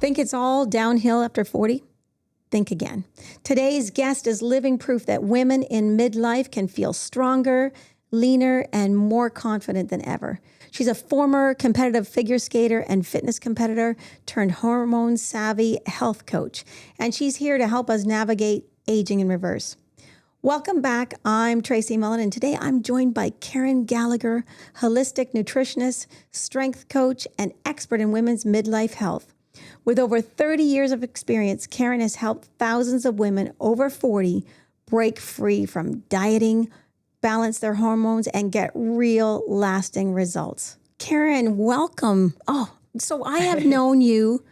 Think it's all downhill after 40? Think again. Today's guest is living proof that women in midlife can feel stronger, leaner, and more confident than ever. She's a former competitive figure skater and fitness competitor turned hormone-savvy health coach, and she's here to help us navigate aging in reverse. Welcome back. I'm Tracy Mullen, and today I'm joined by Karen Gallagher, holistic nutritionist, strength coach, and expert in women's midlife health. With over 30 years of experience, Karen has helped thousands of women over 40 break free from dieting, balance their hormones, and get real lasting results. Karen, welcome. So I have known you,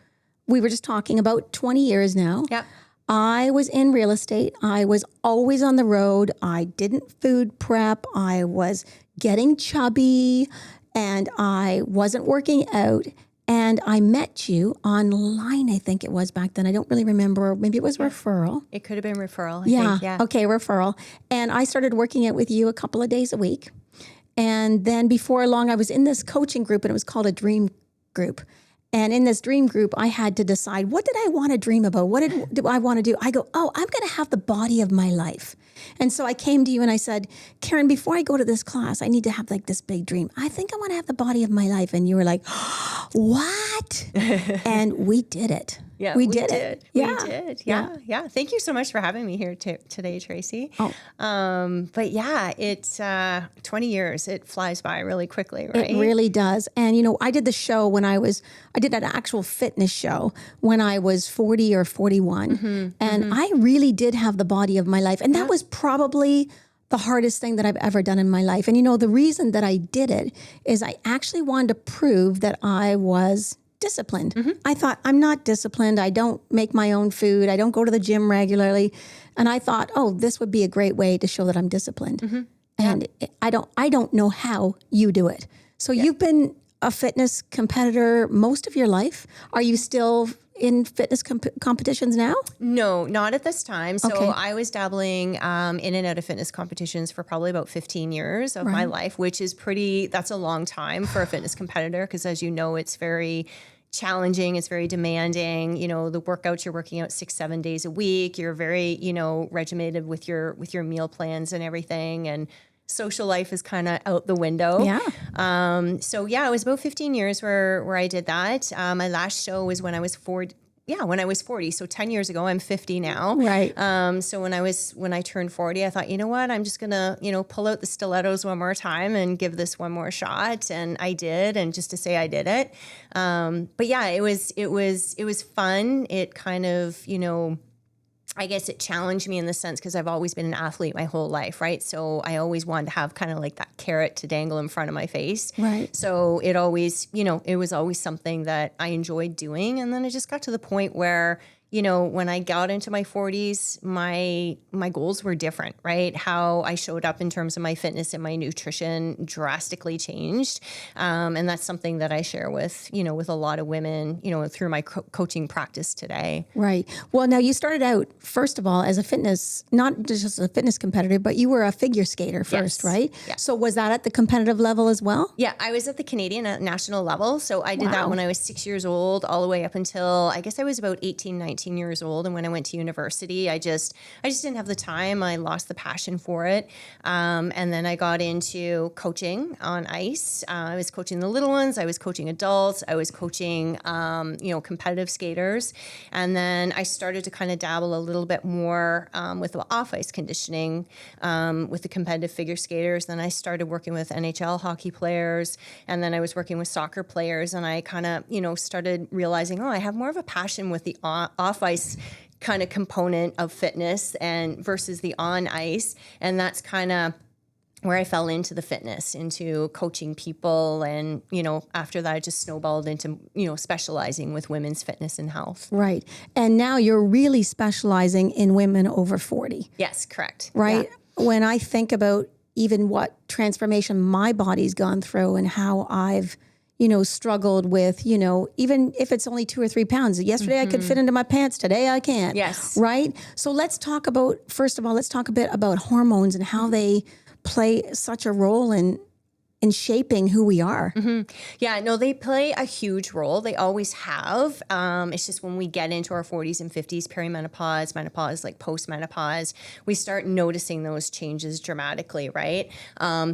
we were just talking about 20 years now. Yep. I was in real estate. I was always on the road. I didn't food prep. I was getting chubby and I wasn't working out. And I met you online, I think it was back then. I don't really remember. Maybe it was referral. It could have been referral. I think. Okay, referral. And I started working out with you a couple of days a week. And then before long, I was in this coaching group, and it was called a dream group. And in this dream group, I had to decide, what did I want to dream about? What do I want to do? I go, I'm going to have the body of my life. And so I came to you and I said, Karen, before I go to this class, I need to have like this big dream. I think I want to have the body of my life. And you were like, what? And we did it. Yeah, we did it. Yeah. We did. Yeah. Thank you so much for having me here today, Tracy. But yeah, it's 20 years. It flies by really quickly, right? It really does. And, I did the show I did an actual fitness show when I was 40 or 41. And I really did have the body of my life. And that was probably the hardest thing that I've ever done in my life. And, the reason that I did it is I actually wanted to prove that I was disciplined. I thought, I'm not disciplined. I don't make my own food. I don't go to the gym regularly. And I thought, this would be a great way to show that I'm disciplined. And I don't know how you do it. So you've been a fitness competitor most of your life. Are you still in fitness competitions now? No, not at this time. So Okay. I was dabbling in and out of fitness competitions for probably about 15 years of my life, which is that's a long time for a fitness competitor because, as you know, it's very challenging. It's very demanding. The workouts, you're working out 6-7 days a week. You're very, regimented with your meal plans and everything. And social life is kind of out the window. Yeah. It was about 15 years where I did that. My last show was when I was 40. Yeah, when I was 40. So 10 years ago, I'm 50 now. Right. So when I turned 40, I thought, you know what, I'm just gonna, pull out the stilettos one more time and give this one more shot. And I did, and just to say I did it. But yeah, it was fun. It kind of, I guess it challenged me in the sense because I've always been an athlete my whole life, right? So I always wanted to have kind of like that carrot to dangle in front of my face. Right. So it always, it was always something that I enjoyed doing. And then it just got to the point where, when I got into my 40s, my goals were different, right? How I showed up in terms of my fitness and my nutrition drastically changed. And that's something that I share with a lot of women, through my coaching practice today. Right. Well, now you started out, first of all, as a fitness, not just a fitness competitor, but you were a figure skater first, right? Yeah. So was that at the competitive level as well? Yeah, I was at the Canadian national level. So I did that when I was 6 years old, all the way up until, I guess I was about 18, 19 years old. And when I went to university, I just didn't have the time. I lost the passion for it. And then I got into coaching on ice. I was coaching the little ones. I was coaching adults. I was coaching, competitive skaters. And then I started to kind of dabble a little bit more with the off-ice conditioning with the competitive figure skaters. Then I started working with NHL hockey players. And then I was working with soccer players. And I kind of, started realizing, I have more of a passion with the off-ice kind of component of fitness and versus the on ice. And that's kind of where I fell into the fitness, into coaching people. And, after that, I just snowballed into, specializing with women's fitness and health. Right. And now you're really specializing in women over 40. Yes, correct. Right. Yeah. When I think about even what transformation my body's gone through and how I've struggled with, even if it's only 2 or 3 pounds. Yesterday I could fit into my pants. Today I can't. Yes. Right? So let's talk a bit about hormones and how they play such a role in in shaping who we are. Yeah, no, they play a huge role. They always have. It's just when we get into our 40s and 50s, perimenopause, menopause, like postmenopause, we start noticing those changes dramatically, right?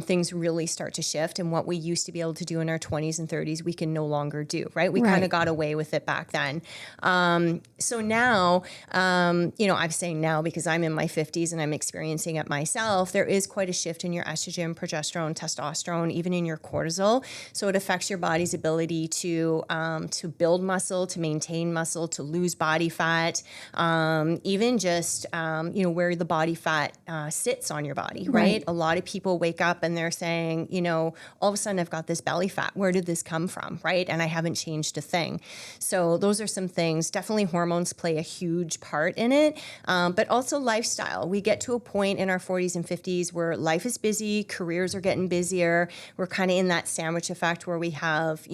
Things really start to shift. And what we used to be able to do in our 20s and 30s, we can no longer do, right? We kind of got away with it back then. So now, I'm saying now because I'm in my 50s and I'm experiencing it myself, there is quite a shift in your estrogen, progesterone, testosterone, even in your cortisol. So it affects your body's ability to build muscle, to maintain muscle, to lose body fat, even just, where the body fat sits on your body, right? A lot of people wake up and they're saying, all of a sudden I've got this belly fat. Where did this come from, right? And I haven't changed a thing. So those are some things. Definitely hormones play a huge part in it, but also lifestyle. We get to a point in our 40s and 50s where life is busy, careers are getting busier. We're kind of in that sandwich effect where we have,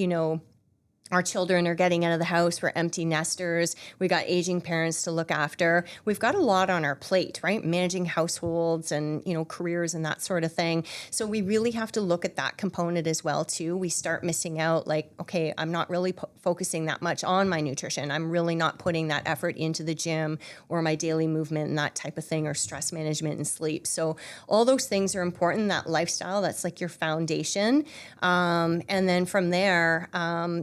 our children are getting out of the house. We're empty nesters. We got aging parents to look after. We've got a lot on our plate, right? Managing households and, careers and that sort of thing. So we really have to look at that component as well, too. We start missing out like, okay, I'm not really focusing that much on my nutrition. I'm really not putting that effort into the gym or my daily movement and that type of thing, or stress management and sleep. So all those things are important. That lifestyle, that's like your foundation. And then from there,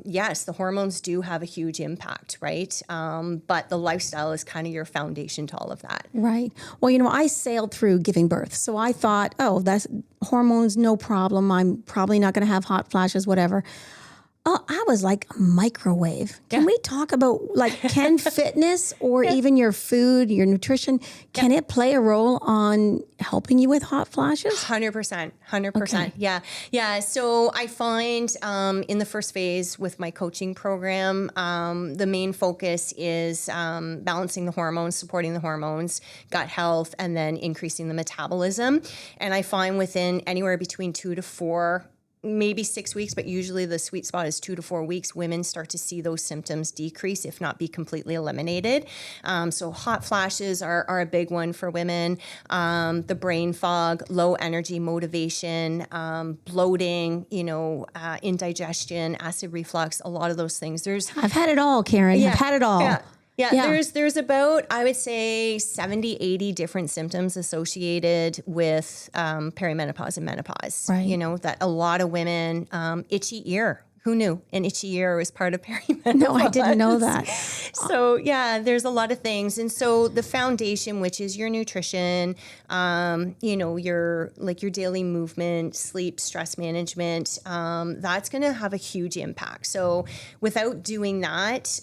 yes, the hormones do have a huge impact, right? But the lifestyle is kind of your foundation to all of that. Right. Well, I sailed through giving birth. So I thought, oh, that's hormones, no problem. I'm probably not going to have hot flashes, whatever. Oh, I was like a microwave. Can we talk about can fitness or even your food, your nutrition, can it play a role on helping you with hot flashes? 100%. Okay. Yeah. So I find in the first phase with my coaching program, the main focus is balancing the hormones, supporting the hormones, gut health, and then increasing the metabolism. And I find within anywhere between 2 to 4, maybe 6 weeks, but usually the sweet spot is 2 to 4 weeks, women start to see those symptoms decrease, if not be completely eliminated. So hot flashes are a big one for women. The brain fog, low energy, motivation, bloating, indigestion, acid reflux, a lot of those things. I've had it all, Karen. I've had it all. Yeah, there's about, I would say, 70, 80 different symptoms associated with perimenopause and menopause. Right. That a lot of women, itchy ear. Who knew an itchy ear was part of perimenopause? No, I didn't know that. So yeah, there's a lot of things. And so the foundation, which is your nutrition, your daily movement, sleep, stress management, that's going to have a huge impact. So without doing that,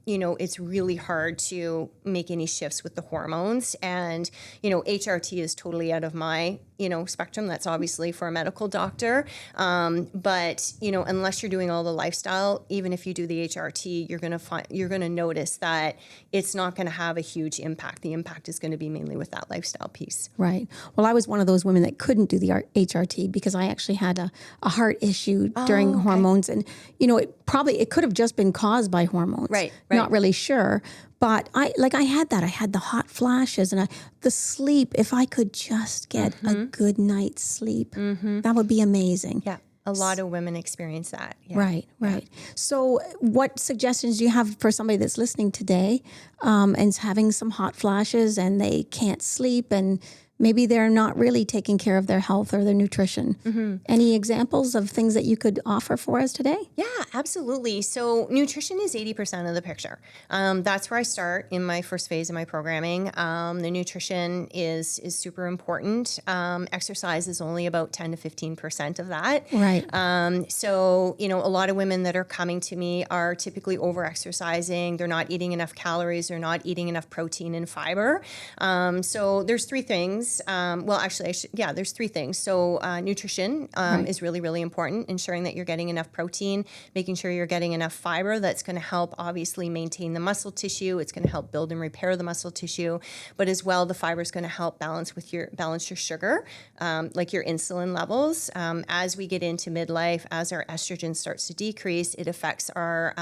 it's really hard to make any shifts with the hormones. And, HRT is totally out of my, spectrum. That's obviously for a medical doctor. But, unless you're doing all the lifestyle, even if you do the HRT, you're going to notice that it's not going to have a huge impact. The impact is going to be mainly with that lifestyle piece. Right. Well, I was one of those women that couldn't do the HRT because I actually had a heart issue during hormones. And, it could have just been caused by hormones. Right. Not really sure. But I had that. I had the hot flashes and the sleep. If I could just get a good night's sleep, that would be amazing. Yeah. A lot of women experience that. Yeah. Right. So what suggestions do you have for somebody that's listening today and is having some hot flashes and they can't sleep and maybe they're not really taking care of their health or their nutrition? Any examples of things that you could offer for us today? Yeah, absolutely. So nutrition is 80% of the picture. That's where I start in my first phase of my programming. The nutrition is super important. Exercise is only about 10 to 15% of that. Right. So, a lot of women that are coming to me are typically over-exercising. They're not eating enough calories. They're not eating enough protein and fiber. So there's 3 things. There's 3 things. So nutrition is really, really important, ensuring that you're getting enough protein, making sure you're getting enough fiber. That's going to help obviously maintain the muscle tissue. It's going to help build and repair the muscle tissue, but as well, the fiber is going to help balance your sugar, like your insulin levels. As we get into midlife, as our estrogen starts to decrease, it affects our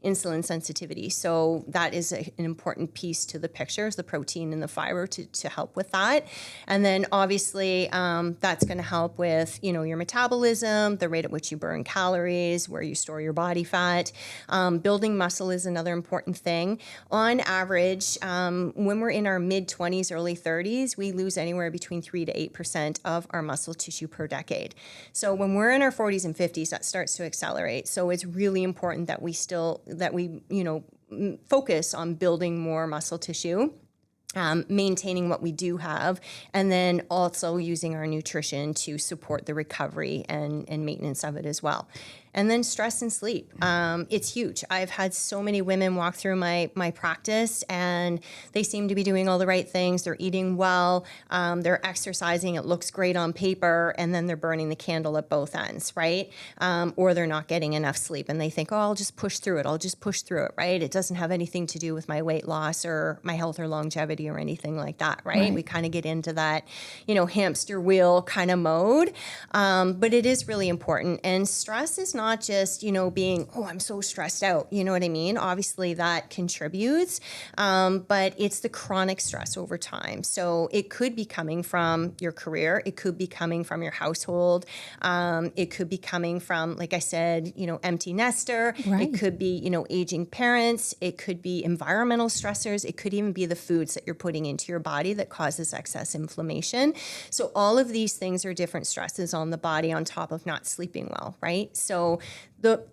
insulin sensitivity. So that is an important piece to the picture, is the protein and the fiber to help with that. that. And then obviously that's going to help with, your metabolism, the rate at which you burn calories, where you store your body fat. Building muscle is another important thing. On average, when we're in our mid-20s, early 30s, we lose anywhere between 3 to 8% of our muscle tissue per decade. So when we're in our 40s and 50s, that starts to accelerate. So it's really important that we focus on building more muscle tissue. Maintaining what we do have, and then also using our nutrition to support the recovery and maintenance of it as well. And then stress and sleep. It's huge. I've had so many women walk through my practice, and they seem to be doing all the right things. They're eating well, they're exercising, it looks great on paper, and then they're burning the candle at both ends, right? Or they're not getting enough sleep, and they think, I'll just push through it, right? It doesn't have anything to do with my weight loss or my health or longevity or anything like that, right? We kind of get into that, hamster wheel kind of mode. But it is really important. And stress is not just, being, I'm so stressed out. You know what I mean? Obviously that contributes, but it's the chronic stress over time. So it could be coming from your career. It could be coming from your household. It could be coming from, like I said, empty nester. Right. It could be, aging parents. It could be environmental stressors. It could even be the foods that you're putting into your body that causes excess inflammation. So all of these things are different stresses on the body on top of not sleeping well, right? So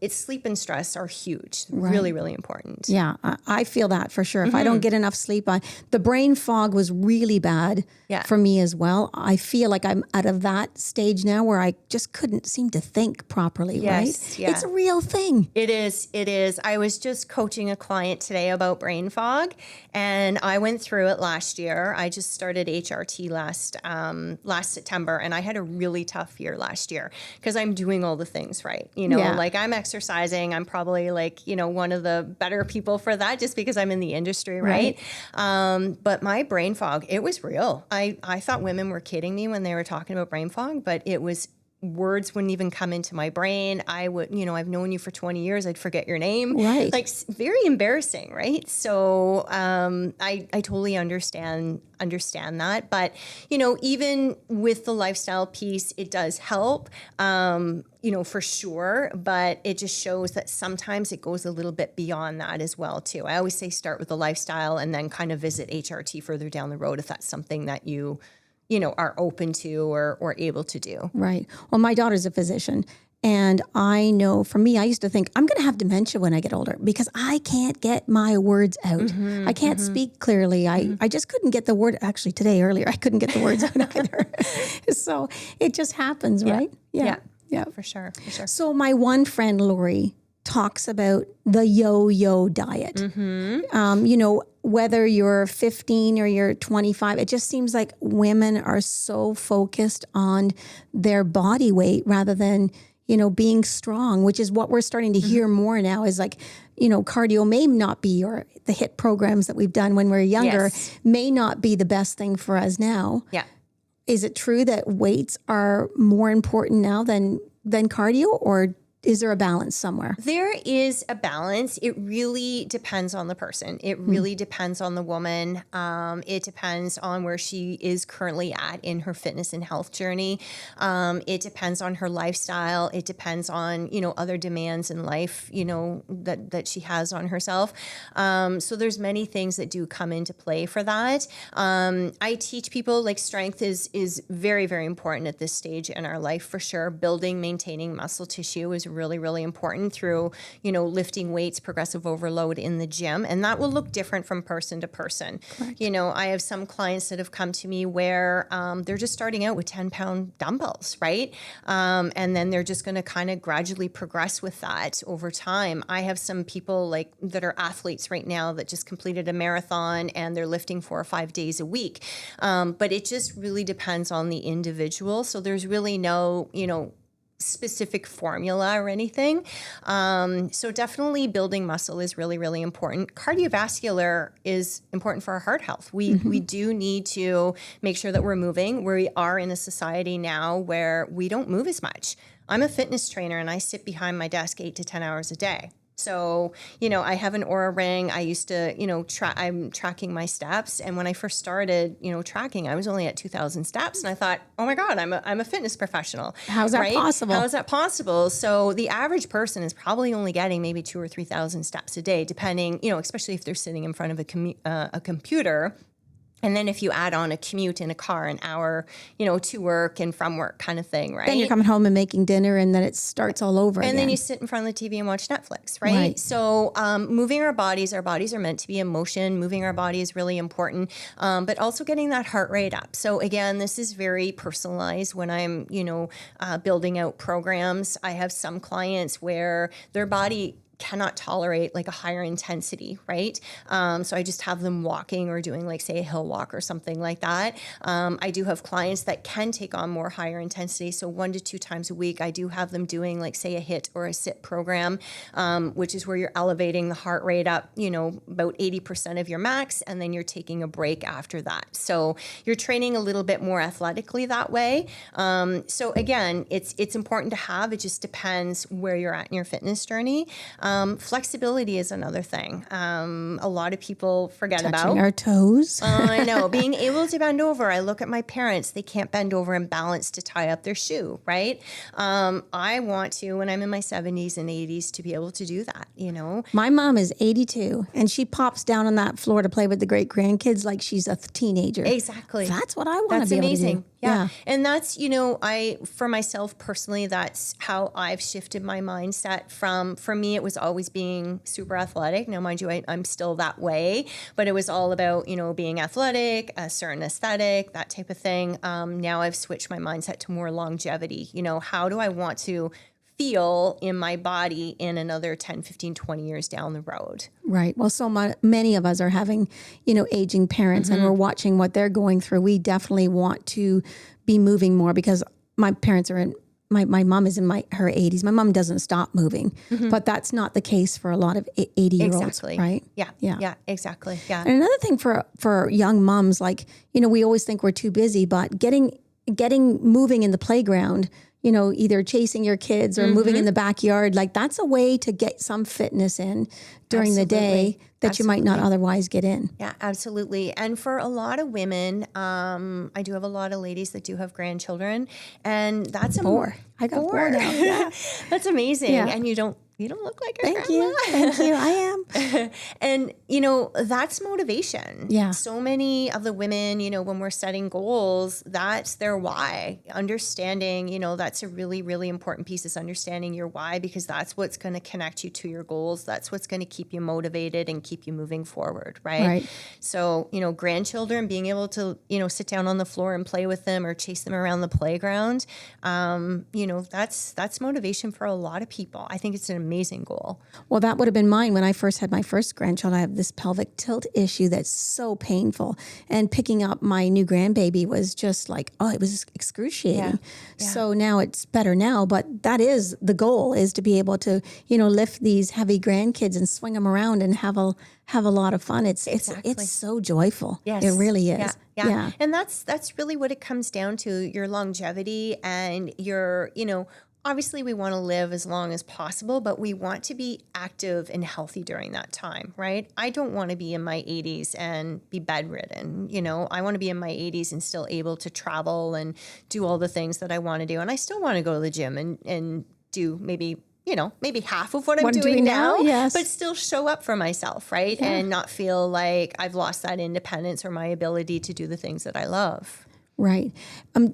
it's sleep and stress are huge, really, really important. Yeah, I feel that for sure. If I don't get enough sleep, the brain fog was really bad for me as well. I feel like I'm out of that stage now where I just couldn't seem to think properly, right? Yeah. It's a real thing. It is. I was just coaching a client today about brain fog, and I went through it last year. I just started HRT last September, and I had a really tough year last year because I'm doing all the things right. Like I'm exercising. I'm probably one of the better people for that just because I'm in the industry, right? But my brain fog, it was real. I thought women were kidding me when they were talking about brain fog, but it was words wouldn't even come into my brain. I would, I've known you for 20 years. I'd forget your name. Right. Like very embarrassing. Right. So, I totally understand that. But, even with the lifestyle piece, it does help, for sure. But it just shows that sometimes it goes a little bit beyond that as well, too. I always say start with the lifestyle and then kind of visit HRT further down the road if that's something that you are open to or able to do. Right. Well, my daughter's a physician. And I know for me, I used to think I'm going to have dementia when I get older because I can't get my words out. I can't speak clearly. I just couldn't get the word. Actually, earlier, I couldn't get the words out either. So it just happens, right? Yeah. For sure. So my one friend, Lori, talks about the yo-yo diet. Whether you're 15 or you're 25, it just seems like women are so focused on their body weight rather than, being strong, which is what we're starting to hear more now is like, cardio may not be the HIIT programs that we've done when we were younger may not be the best thing for us now. Yeah. Is it true that weights are more important now than cardio, or is there a balance somewhere? There is a balance. It really depends on the person. It really depends on the woman. It depends on where she is currently at in her fitness and health journey. It depends on her lifestyle. It depends on, other demands in life, that she has on herself. So there's many things that do come into play for that. I teach people like strength is very, very important at this stage in our life for sure. Building, maintaining muscle tissue is really, really important through, lifting weights, progressive overload in the gym. And that will look different from person to person. Correct. I have some clients that have come to me where they're just starting out with 10-pound dumbbells, right? And then they're just going to kind of gradually progress with that over time. I have some people that are athletes right now that just completed a marathon and they're lifting 4 or 5 days a week. But it just really depends on the individual. So there's really no, specific formula or anything. So definitely building muscle is really, really important. Cardiovascular is important for our heart health. We do need to make sure that we're moving. We are in a society now where we don't move as much. I'm a fitness trainer and I sit behind my desk 8 to 10 hours a day. So, I have an Aura ring. I used to, I'm tracking my steps. And when I first started, tracking, I was only at 2,000 steps. And I thought, oh my God, I'm a fitness professional. How's that possible? How is that possible? So the average person is probably only getting maybe 2,000 or 3,000 steps a day, depending, especially if they're sitting in front of a computer. And then if you add on a commute in a car, an hour, to work and from work kind of thing, right? Then you're coming home and making dinner, and then it starts all over again. And then you sit in front of the TV and watch Netflix, right? So moving our bodies are meant to be in motion. Moving our body is really important, but also getting that heart rate up. So again, this is very personalized when I'm, building out programs. I have some clients where their body cannot tolerate like a higher intensity, right? So I just have them walking or doing like, say, a hill walk or something like that. I do have clients that can take on more higher intensity. So 1 to 2 times a week, I do have them doing like, say, a HIIT or a sit program, which is where you're elevating the heart rate up, about 80% of your max, and then you're taking a break after that. So you're training a little bit more athletically that way. So again, it's important to have. It just depends where you're at in your fitness journey. Flexibility is another thing. A lot of people forget about. Touching our toes. I know. Being able to bend over. I look at my parents. They can't bend over and balance to tie up their shoe, right? I want to, when I'm in my 70s and 80s, to be able to do that, My mom is 82, and she pops down on that floor to play with the great grandkids like she's a teenager. Exactly. That's what I want to be able to do. Yeah. And that's, for myself personally, that's how I've shifted my mindset for me, it was always being super athletic. Now, mind you, I'm still that way, but it was all about, being athletic, a certain aesthetic, that type of thing. Now I've switched my mindset to more longevity. How do I want to feel in my body in another 10, 15, 20 years down the road? Right. Well, so many of us are having, aging parents, and we're watching what they're going through. We definitely want to be moving more because my parents are in, my mom is in her 80s. My mom doesn't stop moving, but that's not the case for a lot of 80-year-olds, Exactly. right? Yeah, exactly. Yeah. And another thing for young moms, like, we always think we're too busy, but getting moving in the playground, either chasing your kids or moving in the backyard, like that's a way to get some fitness in during the day that you might not otherwise get in. Yeah, absolutely. And for a lot of women, I do have a lot of ladies that do have grandchildren, and that's Four. I got four now. Yeah. That's amazing. Yeah. And you don't look like a Thank grandma. you. Thank you. I am. And, that's motivation. Yeah. So many of the women, when we're setting goals, that's their why. Understanding, that's a really, really important piece is understanding your why, because that's what's going to connect you to your goals. That's what's going to keep you motivated and keep you moving forward, right? So, grandchildren, being able to, sit down on the floor and play with them or chase them around the playground, that's motivation for a lot of people. I think it's an amazing goal. Well, that would have been mine when I first had my first grandchild. I have this pelvic tilt issue that's so painful. And picking up my new grandbaby was just like, it was excruciating. Yeah. So now it's better now, but that is the goal, is to be able to, lift these heavy grandkids and swing them around and have a lot of fun. It's so joyful. Yes. It really is. Yeah. And that's really what it comes down to, your longevity and your, obviously we want to live as long as possible, but we want to be active and healthy during that time, right? I don't want to be in my 80s and be bedridden. I want to be in my 80s and still able to travel and do all the things that I want to do. And I still want to go to the gym and do maybe half of what I'm doing now, yes, but still show up for myself, right? Yeah. And not feel like I've lost that independence or my ability to do the things that I love. Right.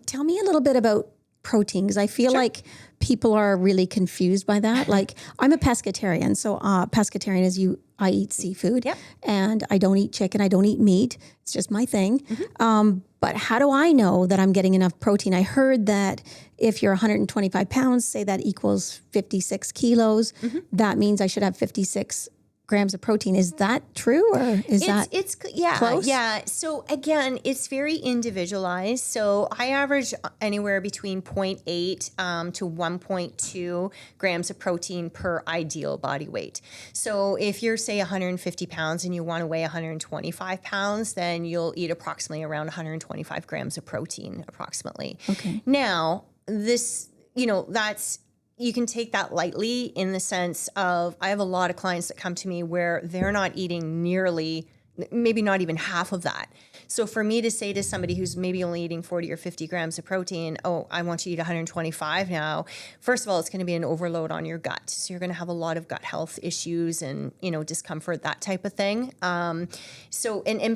Tell me a little bit about protein, because I feel like people are really confused by that. Like, I'm a pescatarian. So pescatarian is I eat seafood, and I don't eat chicken. I don't eat meat. It's just my thing. But how do I know that I'm getting enough protein? I heard that if you're 125 pounds, say that equals 56 kilos, that means I should have 56 grams of protein. Is that true, or it's close? Yeah. So again, it's very individualized. So I average anywhere between 0.8 to 1.2 grams of protein per ideal body weight. So if you're, say, 150 pounds and you want to weigh 125 pounds, then you'll eat approximately around 125 grams of protein approximately. Okay. Now, this, that's you can take that lightly in the sense of, I have a lot of clients that come to me where they're not eating nearly, maybe not even half of that. So for me to say to somebody who's maybe only eating 40 or 50 grams of protein, oh, I want you to eat 125 now. First of all, it's going to be an overload on your gut. So you're going to have a lot of gut health issues and, discomfort, that type of thing. And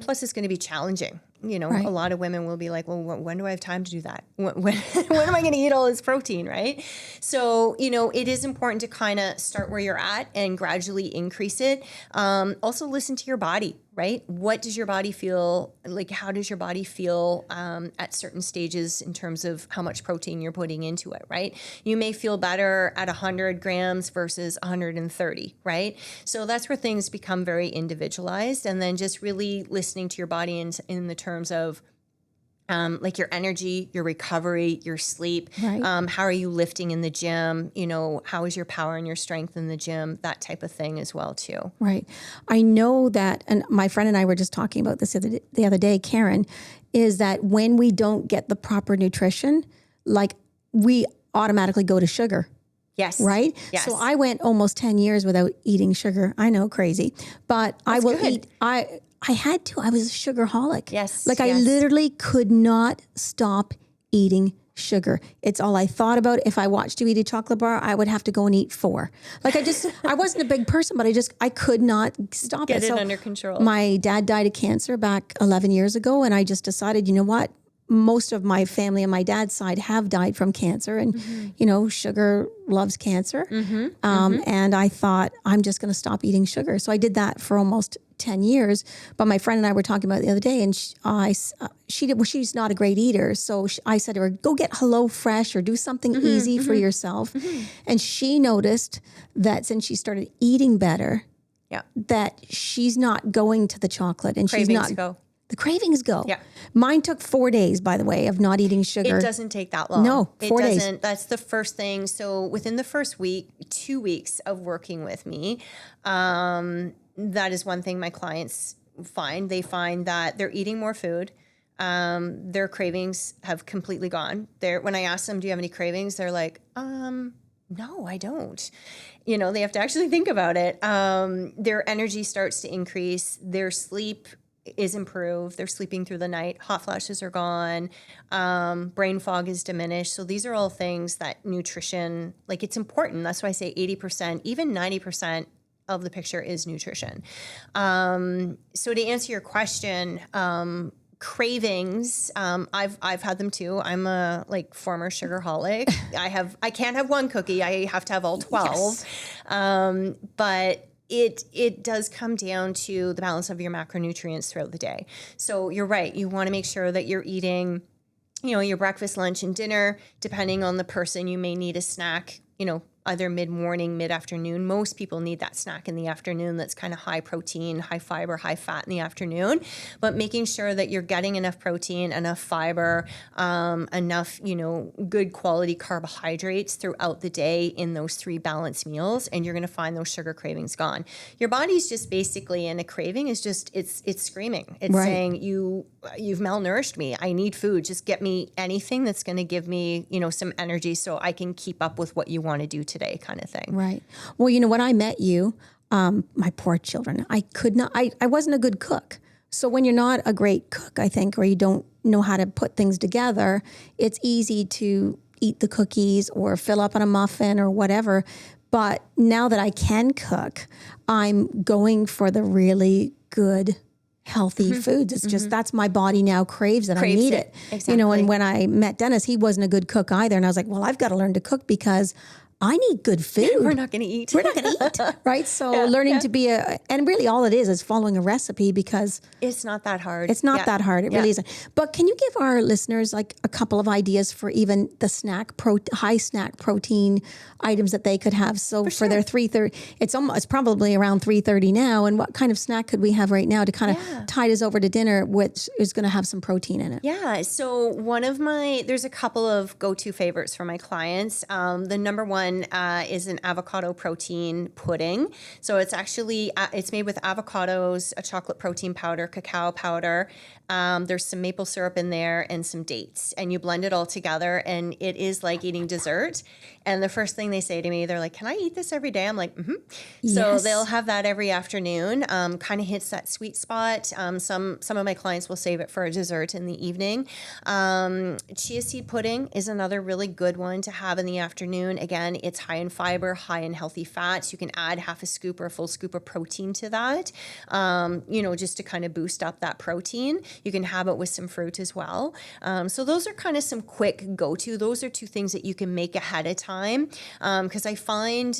plus it's going to be challenging. Right. A lot of women will be like, well, when do I have time to do that? When am I going to eat all this protein, right? So, it is important to kind of start where you're at and gradually increase it. Also listen to your body, right? What does your body feel like? How does your body feel at certain stages in terms of how much protein you're putting into it, right? You may feel better at 100 grams versus 130, right? So that's where things become very individualized, and then just really listening to your body in the terms of like your energy, your recovery, your sleep. Right. How are you lifting in the gym? How is your power and your strength in the gym? That type of thing as well too. Right. I know that, and my friend and I were just talking about this the other day, Karen, is that when we don't get the proper nutrition, like we automatically go to sugar. Yes. Right? Yes. So I went almost 10 years without eating sugar. I know, crazy. But I will eat. I had to. I was a sugarholic. Yes. Like I literally could not stop eating sugar. It's all I thought about. If I watched you eat a chocolate bar, I would have to go and eat 4. Like I wasn't a big person, but I could not stop Get it So under control. My dad died of cancer back 11 years ago. And I just decided, you know what? Most of my family on my dad's side have died from cancer, and sugar loves cancer. And I thought, I'm just going to stop eating sugar. So I did that for almost 10 years. But my friend and I were talking about it the other day, and she's not a great eater. So I said to her, go get HelloFresh or do something easy for yourself. And she noticed that since she started eating better, that she's not going to the chocolate, and Cravings she's not go. The cravings go. Yeah. Mine took 4 days, by the way, of not eating sugar. It doesn't take that long. No, 4 days. It doesn't. That's the first thing. So within the first week, 2 weeks of working with me, that is one thing my clients find. They find that they're eating more food. Their cravings have completely gone. When I ask them, do you have any cravings? They're like, no, I don't. They have to actually think about it. Their energy starts to increase. Their sleep is improved. They're sleeping through the night. Hot flashes are gone. Brain fog is diminished. So these are all things that nutrition, like it's important. That's why I say 80%, even 90% of the picture is nutrition. So to answer your question, cravings, I've had them too. I'm a former sugarholic. I can't have one cookie. I have to have all 12. Yes. But it does come down to the balance of your macronutrients throughout the day. So you're right. You want to make sure that you're eating, your breakfast, lunch, and dinner. Depending on the person, you may need a snack, either mid-morning, mid-afternoon. Most people need that snack in the afternoon that's kind of high protein, high fiber, high fat in the afternoon. But making sure that you're getting enough protein, enough fiber, enough, good quality carbohydrates throughout the day in those 3 balanced meals, and you're going to find those sugar cravings gone. Your body's just basically, and a craving is just, it's screaming. It's saying, you've malnourished me. I need food. Just get me anything that's going to give me, some energy so I can keep up with what you want to do today, kind of thing. Right. Well, when I met you, my poor children, I wasn't a good cook. So when you're not a great cook, I think, or you don't know how to put things together, it's easy to eat the cookies or fill up on a muffin or whatever. But now that I can cook, I'm going for the really good healthy foods. It's just, that's my body now craves it. I need it. Exactly. And when I met Dennis, he wasn't a good cook either. And I was like, well, I've got to learn to cook because I need good food. We're not going to eat. We're not going to eat, right? So learning to be and really all it is following a recipe, because it's not that hard. It's not that hard. It really isn't. But can you give our listeners a couple of ideas for even the high snack protein items that they could have? So for their 3:30, it's probably around 3:30 now. And what kind of snack could we have right now to kind of tide us over to dinner, which is going to have some protein in it? Yeah. So there's a couple of go-to favorites for my clients. The number one one is an avocado protein pudding. So it's actually, it's made with avocados, a chocolate protein powder, cacao powder. There's some maple syrup in there and some dates. And you blend it all together and it is like eating dessert. And the first thing they say to me, they're like, can I eat this every day? I'm like, mm-hmm. So Yes. they'll have that every afternoon. Kind of hits that sweet spot. Some of my clients will save it for a dessert in the evening. Chia seed pudding is another really good one to have in the afternoon. Again, it's high in fiber, high in healthy fats. You can add half a scoop or a full scoop of protein to that, just to kind of boost up that protein. You can have it with some fruit as well. So those are kind of some quick go-to. Those are two things that you can make ahead of time. Because I find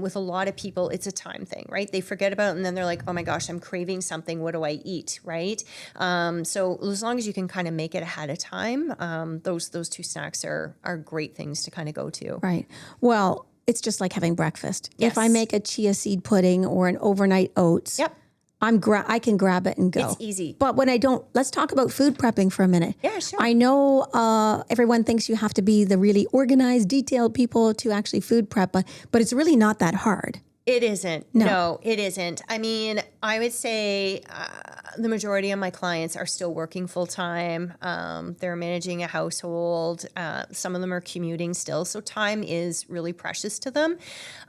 with a lot of people, it's a time thing, right? They forget about it and then they're like, oh my gosh, I'm craving something. What do I eat, right? So as long as you can kind of make it ahead of time, those two snacks are great things to kind of go to. Right. Well, it's just like having breakfast. Yes. If I make a chia seed pudding or an overnight oats, Yep. I can grab it and go. It's easy. But when I don't, let's talk about food prepping for a minute. Yeah, sure. I know everyone thinks you have to be the really organized, detailed people to actually food prep, but it's really not that hard. It isn't. No, it isn't. I mean, I would say the majority of my clients are still working full time. They're managing a household. Some of them are commuting still. So time is really precious to them.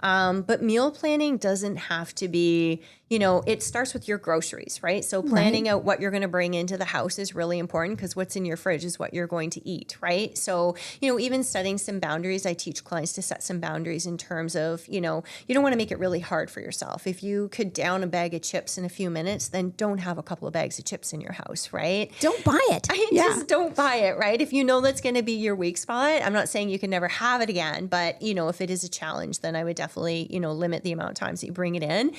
But meal planning doesn't have to be, it starts with your groceries, right? So planning out what you're going to bring into the house is really important because what's in your fridge is what you're going to eat, right? So, even setting some boundaries, I teach clients to set some boundaries in terms of, you don't want to make it really hard for yourself. If you could down a bag of chips in a few minutes, then don't have a couple of bags of chips in your house, right? Don't buy it. Just don't buy it, right? If you know that's going to be your weak spot, I'm not saying you can never have it again, but, if it is a challenge, then I would definitely, limit the amount of times that you bring it in.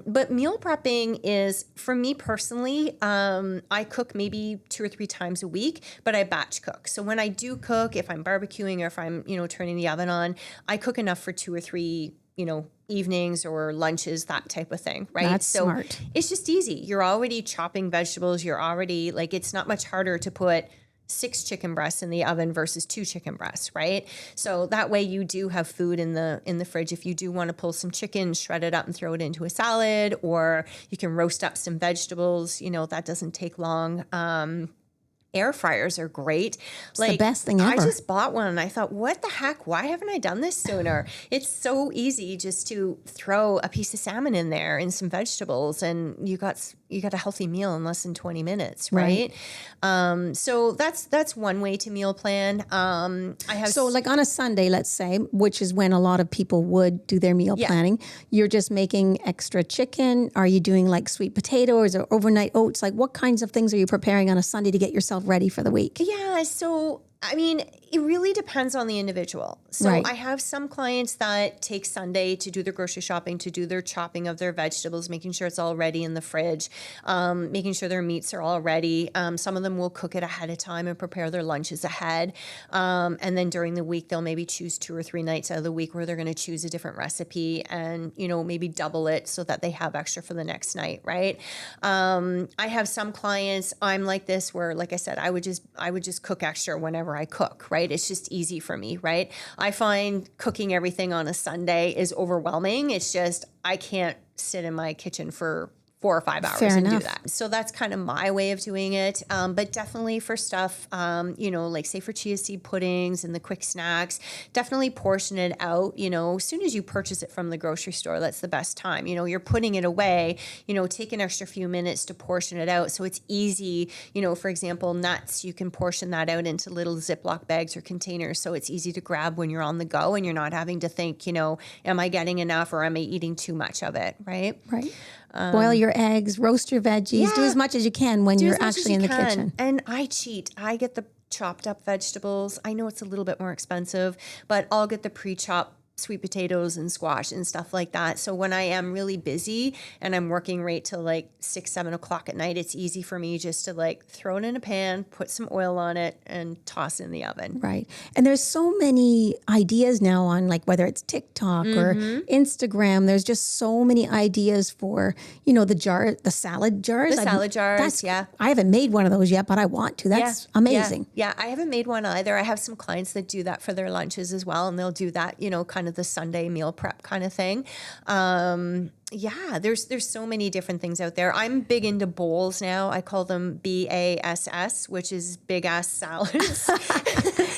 But meal prepping is, for me personally, I cook maybe 2 or 3 times a week, but I batch cook. So when I do cook, if I'm barbecuing or if I'm, turning the oven on, I cook enough for 2 or 3 evenings or lunches, that type of thing, right? That's smart. It's just easy. You're already chopping vegetables. You're already it's not much harder to put 6 chicken breasts in the oven versus 2 chicken breasts, right? So that way you do have food in the fridge. If you do want to pull some chicken, shred it up and throw it into a salad, or you can roast up some vegetables, that doesn't take long. Air fryers are great. It's the best thing ever. I just bought one and I thought, what the heck? Why haven't I done this sooner? It's so easy just to throw a piece of salmon in there and some vegetables and you got a healthy meal in less than 20 minutes, right? So that's one way to meal plan. So like on a Sunday, let's say, which is when a lot of people would do their meal planning, you're just making extra chicken. Are you doing like sweet potatoes or overnight oats? Like what kinds of things are you preparing on a Sunday to get yourself ready for the week? Yeah. So, I mean, it really depends on the individual. So I have some clients that take Sunday to do their grocery shopping, to do their chopping of their vegetables, making sure it's all ready in the fridge, making sure their meats are all ready. Some of them will cook it ahead of time and prepare their lunches ahead. And then during the week, they'll maybe choose 2 or 3 nights out of the week where they're going to choose a different recipe and, maybe double it so that they have extra for the next night, right? I have some clients, I'm like this where, like I said, I would just cook extra whenever I cook, right? It's just easy for me, right? I find cooking everything on a Sunday is overwhelming. It's just, I can't sit in my kitchen for 4 or 5 hours Fair and enough. do that. So that's kind of my way of doing it. But definitely for stuff, like say for chia seed puddings and the quick snacks, definitely portion it out. As soon as you purchase it from the grocery store, that's the best time. You're putting it away, take an extra few minutes to portion it out. So it's easy, for example, nuts, you can portion that out into little Ziploc bags or containers. So it's easy to grab when you're on the go and you're not having to think, am I getting enough or am I eating too much of it? Right. Right. Boil your eggs, roast your veggies, do as much as you can when you're actually in the kitchen. And I cheat. I get the chopped up vegetables. I know it's a little bit more expensive, but I'll get the pre-chopped sweet potatoes and squash and stuff like that. So when I am really busy and I'm working right till 6, 7 o'clock at night, it's easy for me just to throw it in a pan, put some oil on it and toss in the oven. Right. And there's so many ideas now on whether it's TikTok or Instagram, there's just so many ideas for, the salad jars. The salad jars, I haven't made one of those yet, but I want to. That's amazing. Yeah, I haven't made one either. I have some clients that do that for their lunches as well. And they'll do that, kind kind of the Sunday meal prep kind of thing. Yeah, there's so many different things out there. I'm big into bowls now. I call them BASS, which is big ass salads.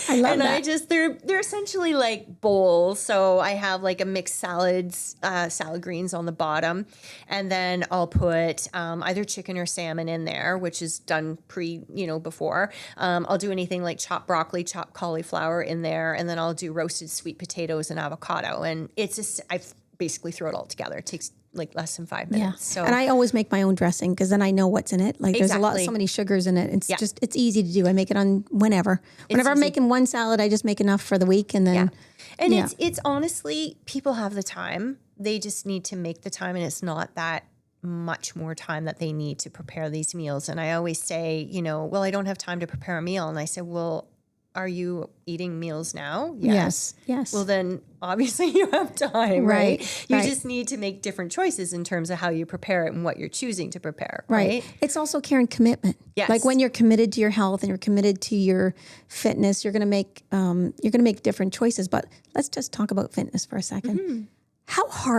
I love and that. they're essentially like bowls. So I have like a mixed salads, salad greens on the bottom, and then I'll put either chicken or salmon in there, which is done before. I'll do anything like chopped broccoli, chopped cauliflower in there, and then I'll do roasted sweet potatoes and avocado. And it's just I basically throw it all together. It takes like less than 5 minutes. So And I always make my own dressing because then I know what's in it. Like there's so many sugars in it. It's easy to do. I make it on whenever I'm making one salad, I just make enough for the week. And then, and it's honestly, people have the time. They just need to make the time, and it's not that much more time that they need to prepare these meals. And I always say, well, I don't have time to prepare a meal. And I said, well, are you eating meals now? Yes. Well, then obviously you have time, right? You just need to make different choices in terms of how you prepare it and what you're choosing to prepare, right? It's also, Karen, commitment. Yes. Like when you're committed to your health and you're committed to your fitness, you're going to make different choices. But let's just talk about fitness for a second. Mm-hmm.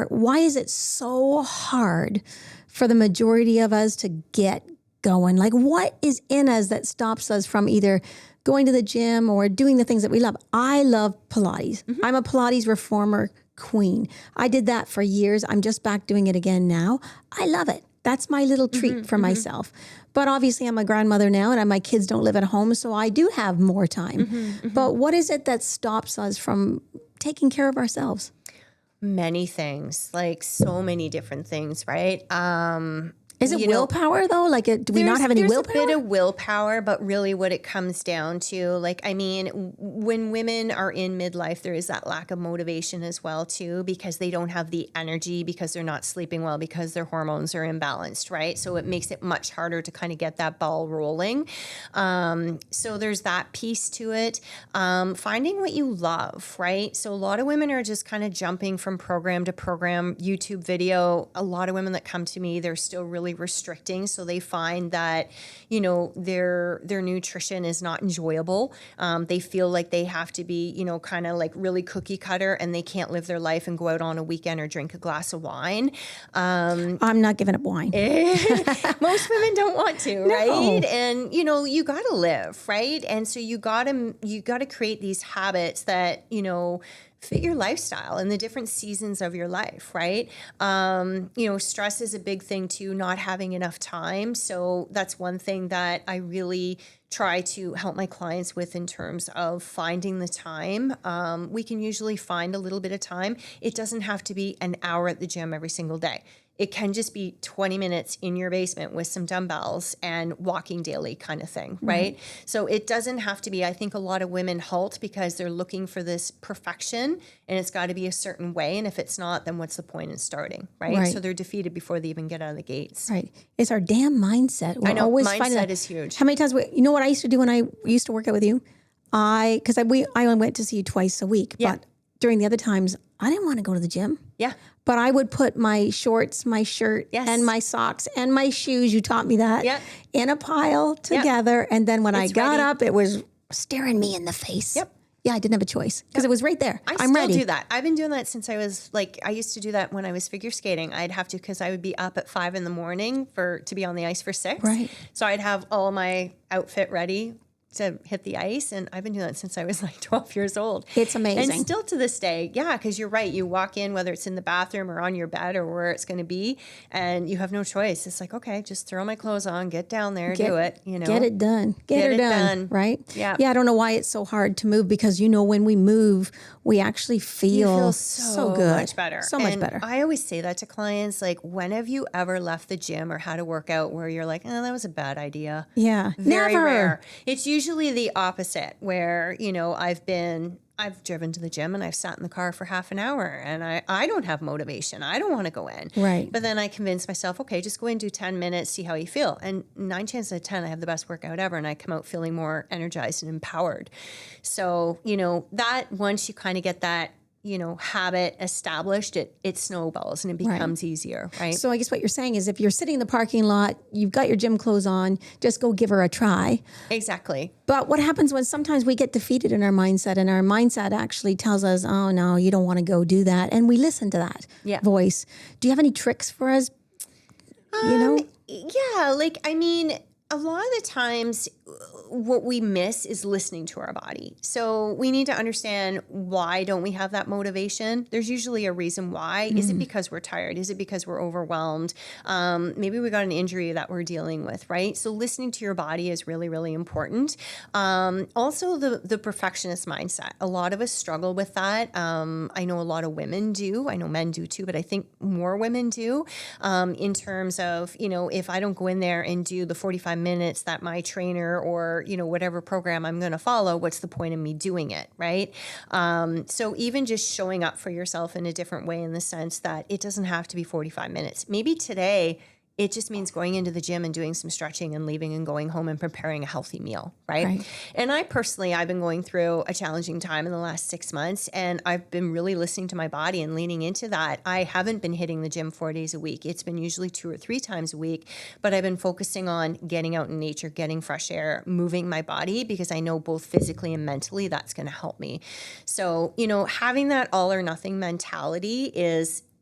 Why is it so hard for the majority of us to get going? Like what is in us that stops us from either going to the gym or doing the things that we love? I love Pilates. Mm-hmm. I'm a Pilates reformer queen. I did that for years. I'm just back doing it again now. I love it. That's my little treat for myself. But obviously I'm a grandmother now and my kids don't live at home, so I do have more time. But what is it that stops us from taking care of ourselves? Many things, like so many different things, right? Is it willpower though? Like, do we not have any willpower? There's a bit of willpower, but really what it comes down to, like, I mean, when women are in midlife, there is that lack of motivation as well too, because they don't have the energy, because they're not sleeping well, because their hormones are imbalanced, right? So it makes it much harder to kind of get that ball rolling. So there's that piece to it. Finding what you love, right? So a lot of women are just kind of jumping from program to program, YouTube video. A lot of women that come to me, they're still really restricting. So they find that, their nutrition is not enjoyable. They feel like they have to be, kind of like really cookie cutter, and they can't live their life and go out on a weekend or drink a glass of wine. I'm not giving up wine. Most women don't want to, right? And, you got to live, right? And so you got to create these habits that, fit your lifestyle and the different seasons of your life, right? Stress is a big thing too, not having enough time. So that's one thing that I really try to help my clients with in terms of finding the time. We can usually find a little bit of time. It doesn't have to be an hour at the gym every single day. It can just be 20 minutes in your basement with some dumbbells and walking daily kind of thing, right? Mm-hmm. So it doesn't have to be, I think a lot of women halt because they're looking for this perfection and it's got to be a certain way. And if it's not, then what's the point in starting, right? So they're defeated before they even get out of the gates. Right. It's our damn mindset. I know, mindset is huge. How many times, what I used to do when I used to work out with you? I only went to see you twice a week, but during the other times, I didn't want to go to the gym. Yeah. But I would put my shorts, my shirt, and my socks, and my shoes, you taught me that, in a pile together. And then when I got up, it was staring me in the face. Yep. Yeah, I didn't have a choice because it was right there. I'm ready. I still do that. I've been doing that since I was I used to do that when I was figure skating. I'd have to, because I would be up at 5 a.m. to be on the ice for 6. Right. So I'd have all my outfit ready to hit the ice. And I've been doing that since I was 12 years old. It's amazing. And still to this day, because you're right. You walk in, whether it's in the bathroom or on your bed or where it's going to be, and you have no choice. It's like, okay, just throw my clothes on, get down there, do it. Get it done. Get her done. Right? Yeah. Yeah, I don't know why it's so hard to move, because when we move, we actually feel so good. Much better. So much better. I always say that to clients, when have you ever left the gym or had to work out where you're like, oh, that was a bad idea? Yeah. Very Never. rare. It's usually the opposite, where, I've driven to the gym and I've sat in the car for half an hour and I don't have motivation. I don't want to go in. Right. But then I convince myself, okay, just go in, do 10 minutes, see how you feel. And 9 chances out of 10, I have the best workout ever. And I come out feeling more energized and empowered. So, that once you kind of get that, habit established, it snowballs and it becomes easier, right? So I guess what you're saying is if you're sitting in the parking lot, you've got your gym clothes on, just go give her a try. Exactly. But what happens when sometimes we get defeated in our mindset and our mindset actually tells us, oh, no, you don't want to go do that. And we listen to that voice. Do you have any tricks for us? Yeah, a lot of the times what we miss is listening to our body. So we need to understand, why don't we have that motivation? There's usually a reason why. Is it because we're tired? Is it because we're overwhelmed? Maybe we got an injury that we're dealing with, right? So listening to your body is really, really important. Also, the perfectionist mindset. A lot of us struggle with that. I know a lot of women do. I know men do too, but I think more women do, in terms of, if I don't go in there and do the 45 minutes that my trainer or, whatever program I'm going to follow, what's the point of me doing it, right? So even just showing up for yourself in a different way, in the sense that it doesn't have to be 45 minutes. Maybe today it just means going into the gym and doing some stretching and leaving and going home and preparing a healthy meal, right? And I've been going through a challenging time in the last 6 months, and I've been really listening to my body and leaning into that. I haven't been hitting the gym 4 days a week. It's been usually 2 or 3 times a week, but I've been focusing on getting out in nature, getting fresh air, moving my body, because I know both physically and mentally that's going to help me. So, having that all or nothing mentality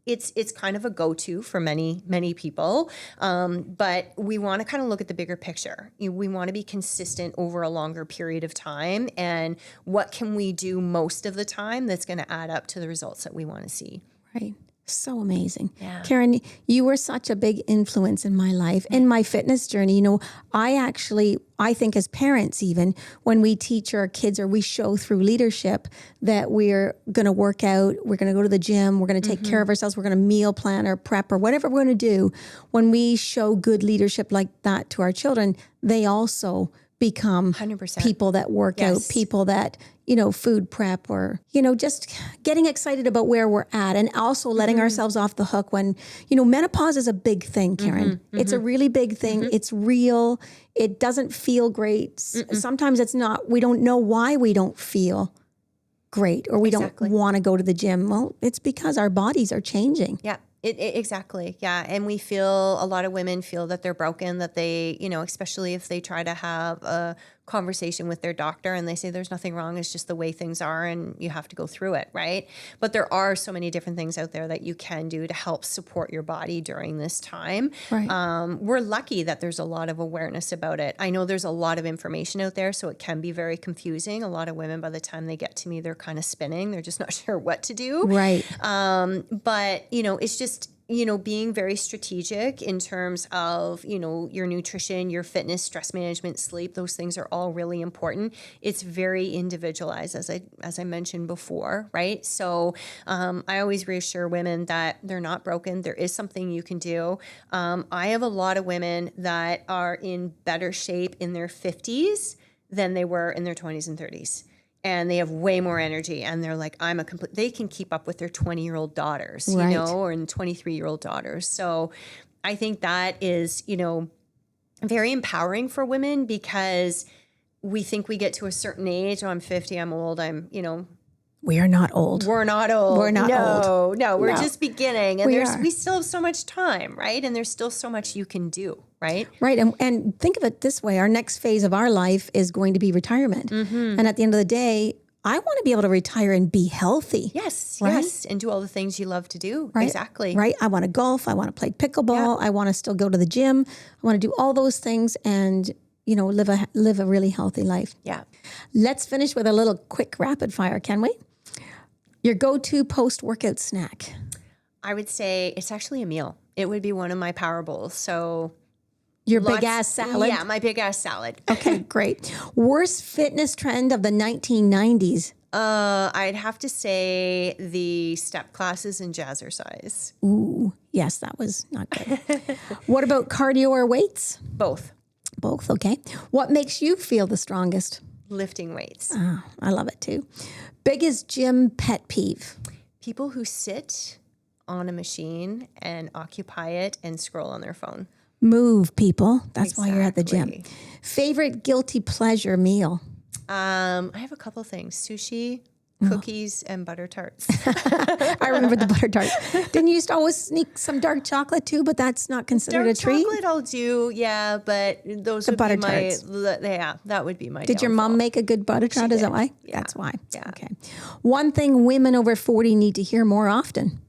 it's kind of a go-to for many, many people. But we want to kind of look at the bigger picture. We want to be consistent over a longer period of time. And what can we do most of the time that's going to add up to the results that we want to see? Right. So amazing. Yeah. Karen, you were such a big influence in my life, in my fitness journey. I think as parents, even when we teach our kids or we show through leadership that we're going to work out, we're going to go to the gym, we're going to take care of ourselves, we're going to meal plan or prep or whatever we're going to do. When we show good leadership like that to our children, they also become 100%. People that work out, people that, food prep, or, just getting excited about where we're at, and also letting ourselves off the hook when, menopause is a big thing, Karen. It's a really big thing. It's real. It doesn't feel great. Sometimes it's not, we don't know why we don't feel great, or we don't want to go to the gym. Well, it's because our bodies are changing. Yeah. Exactly. Yeah. And a lot of women feel that they're broken, that they, especially if they try to have a conversation with their doctor and they say there's nothing wrong, it's just the way things are and you have to go through it, right? But there are so many different things out there that you can do to help support your body during this time. Right. We're lucky that there's a lot of awareness about it. I know there's a lot of information out there, so it can be very confusing. A lot of women, by the time they get to me, they're kind of spinning. They're just not sure what to do. Right. But, it's just, being very strategic in terms of, your nutrition, your fitness, stress management, sleep. Those things are all really important. It's very individualized, as I mentioned before, right? So I always reassure women that they're not broken. There is something you can do. I have a lot of women that are in better shape in their 50s than they were in their 20s and 30s. And they have way more energy, and they're like, they can keep up with their 20-year-old daughters, or 23-year-old daughters. So I think that is, very empowering for women, because we think we get to a certain age. Oh, I'm 50, I'm old, We are not old. We're not old. We're not old. No, we're just beginning. And we still have so much time, right? And there's still so much you can do, right? Right. And think of it this way. Our next phase of our life is going to be retirement. And at the end of the day, I want to be able to retire and be healthy. Yes, right? yes. And do all the things you love to do. Right? Exactly. Right. I want to golf. I want to play pickleball. I want to still go to the gym. I want to do all those things and, live a really healthy life. Yeah. Let's finish with a little quick rapid fire, can we? Your go-to post-workout snack? I would say it's actually a meal. It would be one of my power bowls. So your big-ass salad? Yeah, my big-ass salad. Okay, great. Worst fitness trend of the 1990s? I'd have to say the step classes and jazzercise. Ooh, yes, that was not good. What about cardio or weights? Both. Both, okay. What makes you feel the strongest? Lifting weights. Oh, I love it too. Biggest gym pet peeve? People who sit on a machine and occupy it and scroll on their phone. Move, people. That's why you're at the gym. Favorite guilty pleasure meal? I have a couple things. Sushi Cookies and butter tarts. I remember the butter tarts. Didn't you used to always sneak some dark chocolate too? But that's not considered a treat. Chocolate I'll do, yeah, but those would butter be my, tarts. yeah, that would be my Did your mom make a good butter tart? Is that why? Yeah. That's why. Yeah. Okay. One thing women over 40 need to hear more often.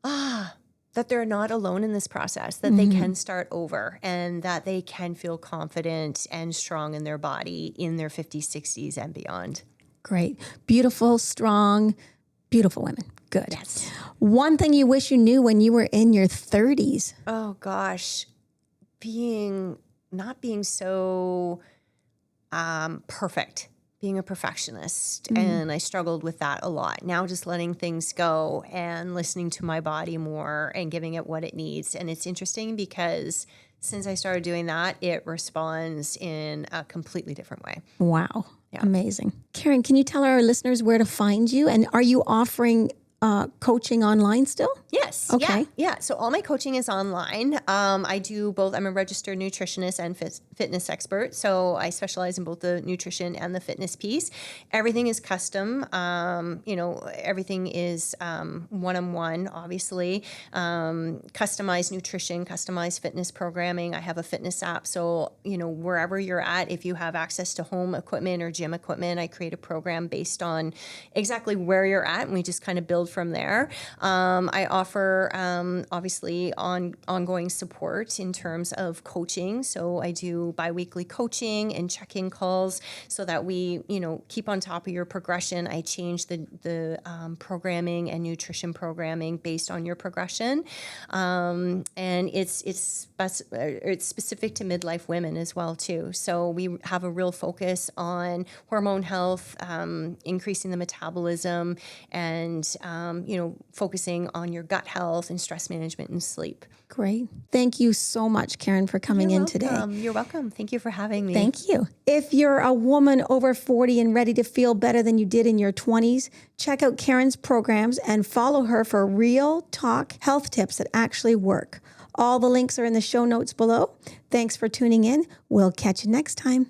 That they're not alone in this process, that they can start over and that they can feel confident and strong in their body in their 50s, 60s and beyond. Great. Beautiful, strong, beautiful women. Good. Yes. One thing you wish you knew when you were in your 30s. Oh gosh, not being so perfect, being a perfectionist. And I struggled with that a lot. Now just letting things go and listening to my body more and giving it what it needs. And it's interesting because since I started doing that, it responds in a completely different way. Wow. Yeah. Amazing. Karen, can you tell our listeners where to find you? And are you offering coaching online still? Yes. Okay. Yeah. So all my coaching is online. I do both. I'm a registered nutritionist and fitness expert. So I specialize in both the nutrition and the fitness piece. Everything is custom. Everything is one-on-one, obviously. Customized nutrition, customized fitness programming. I have a fitness app. So, wherever you're at, if you have access to home equipment or gym equipment, I create a program based on exactly where you're at. And we just kind of build from there. I offer, obviously, ongoing support in terms of coaching. So I do biweekly coaching and check-in calls so that we, keep on top of your progression. I change the programming and nutrition programming based on your progression. And it's specific to midlife women as well, too. So we have a real focus on hormone health, increasing the metabolism, and focusing on your gut health and stress management and sleep. Great. Thank you so much, Karen, for coming in today. You're welcome. Thank you for having me. Thank you. If you're a woman over 40 and ready to feel better than you did in your 20s, check out Karen's programs and follow her for real talk health tips that actually work. All the links are in the show notes below. Thanks for tuning in. We'll catch you next time.